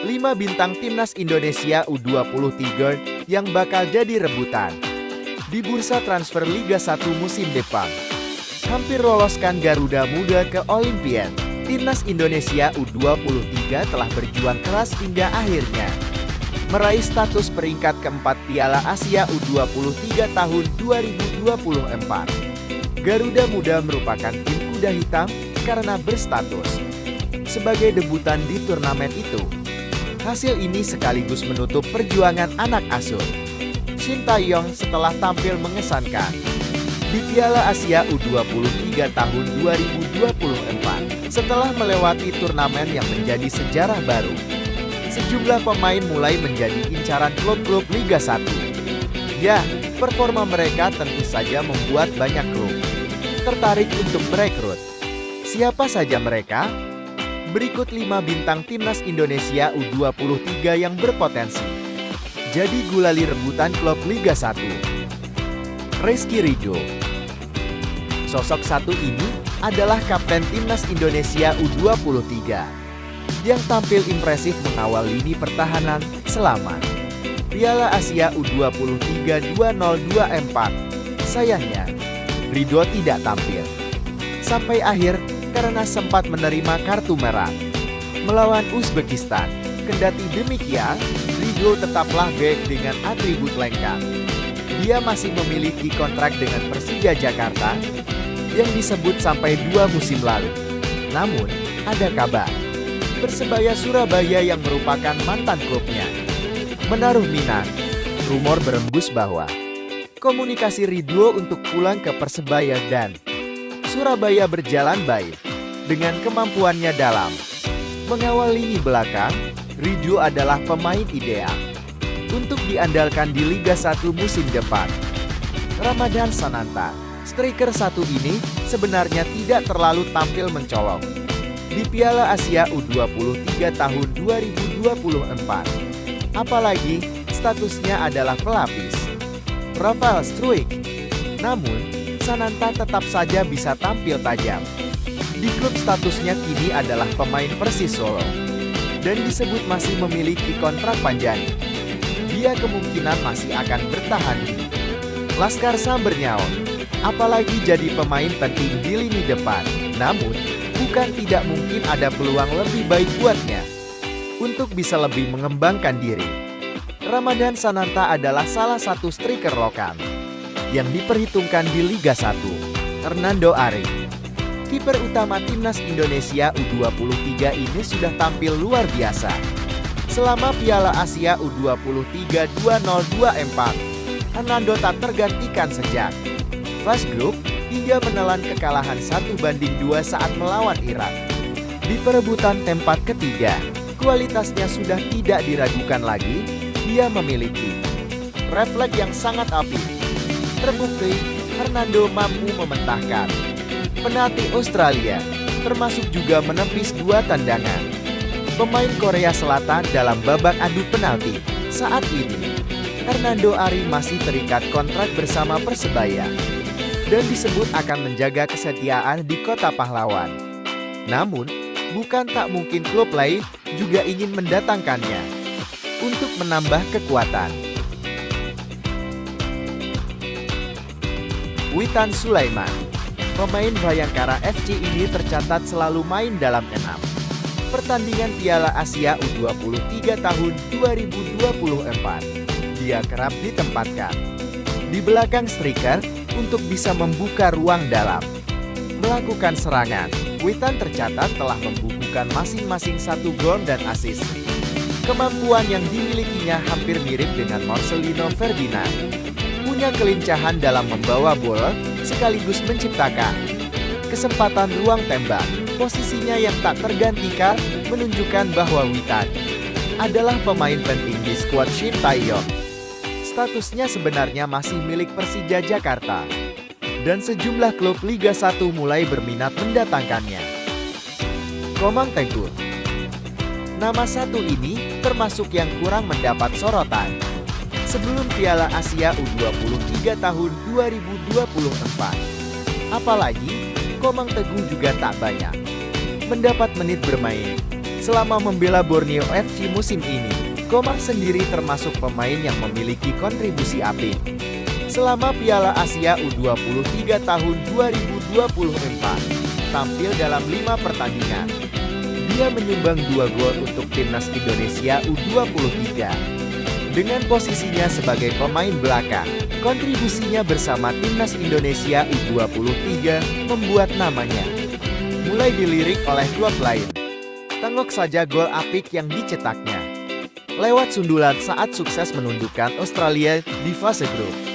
5 bintang timnas Indonesia U23 yang bakal jadi rebutan di bursa transfer Liga 1 musim depan. Hampir loloskan Garuda Muda ke Olimpiade, timnas Indonesia U23 telah berjuang keras hingga akhirnya meraih status peringkat keempat Piala Asia U23 tahun 2024. Garuda Muda merupakan tim kuda hitam karena berstatus sebagai debutan di turnamen itu. Hasil ini sekaligus menutup perjuangan anak asuh Shin Tae-yong setelah tampil mengesankan di Piala Asia U23 tahun 2024. Setelah melewati turnamen yang menjadi sejarah baru, sejumlah pemain mulai menjadi incaran klub-klub Liga 1. Ya, performa mereka tentu saja membuat banyak klub tertarik untuk merekrut. Siapa saja mereka? Berikut 5 bintang timnas Indonesia U23 yang berpotensi jadi gulali rebutan klub Liga 1. Rizky Ridho. Sosok satu ini adalah kapten timnas Indonesia U23 yang tampil impresif mengawal lini pertahanan selama Piala Asia U23 2024. Sayangnya, Ridho tidak tampil sampai akhir karena sempat menerima kartu merah melawan Uzbekistan. Kendati demikian, Ridho tetaplah bek dengan atribut lengkap. Dia masih memiliki kontrak dengan Persija Jakarta yang disebut sampai 2 musim lalu. Namun, ada kabar Persebaya Surabaya yang merupakan mantan klubnya menaruh minat. Rumor berembus bahwa komunikasi Ridho untuk pulang ke Persebaya dan Surabaya berjalan baik. Dengan kemampuannya dalam mengawal lini belakang, Ridho adalah pemain ideal untuk diandalkan di Liga 1 musim depan. Ramadan Sananta, striker satu ini sebenarnya tidak terlalu tampil mencolok di Piala Asia U23 tahun 2024. Apalagi statusnya adalah pelapis Rafael Struijk. Namun, Sananta tetap saja bisa tampil tajam. Di klub statusnya kini adalah pemain Persis Solo dan disebut masih memiliki kontrak panjang. Dia kemungkinan masih akan bertahan di Laskar Sambernyao, apalagi jadi pemain penting di lini depan. Namun, bukan tidak mungkin ada peluang lebih baik buatnya untuk bisa lebih mengembangkan diri. Ramadan Sananta adalah salah satu striker lokal yang diperhitungkan di Liga 1. Hernando Ari, kiper utama timnas Indonesia U23 ini sudah tampil luar biasa selama Piala Asia U23 2024. Hernando tak tergantikan sejak fase grup hingga menelan kekalahan 1-2 saat melawan Irak. Di perebutan tempat ketiga, kualitasnya sudah tidak diragukan lagi. Dia memiliki refleks yang sangat apik. Terbukti, Hernando mampu mementahkan penalti Australia, termasuk juga menepis 2 tendangan pemain Korea Selatan dalam babak adu penalti. Saat ini, Hernando Ari masih terikat kontrak bersama Persebaya dan disebut akan menjaga kesetiaan di Kota Pahlawan. Namun, bukan tak mungkin klub lain juga ingin mendatangkannya untuk menambah kekuatan. Witan Sulaiman, pemain Bayangkara FC ini tercatat selalu main dalam 6 pertandingan Piala Asia U23 tahun 2024. Dia kerap ditempatkan di belakang striker untuk bisa membuka ruang dalam melakukan serangan. Witan tercatat telah membukukan masing-masing 1 gol dan assist. Kemampuan yang dimilikinya hampir mirip dengan Marcelino Ferdinand. Punya kelincahan dalam membawa bola sekaligus menciptakan kesempatan ruang tembak. Posisinya yang tak tergantikan menunjukkan bahwa Witan adalah pemain penting di skuad Shin Tae-yong. Statusnya sebenarnya masih milik Persija Jakarta dan sejumlah klub Liga 1 mulai berminat mendatangkannya. Komang Teguh, nama satu ini termasuk yang kurang mendapat sorotan sebelum Piala Asia U23 tahun 2024. Apalagi, Komang Teguh juga tak banyak mendapat menit bermain Selama membela Borneo FC musim ini, Komang sendiri termasuk pemain yang memiliki kontribusi apik. Selama Piala Asia U23 tahun 2024, tampil dalam 5 pertandingan. Dia menyumbang 2 gol untuk timnas Indonesia U23. Dengan posisinya sebagai pemain belakang, kontribusinya bersama timnas Indonesia U23 membuat namanya mulai dilirik oleh klub lain. Tengok saja gol apik yang dicetaknya lewat sundulan saat sukses menundukkan Australia di fase grup.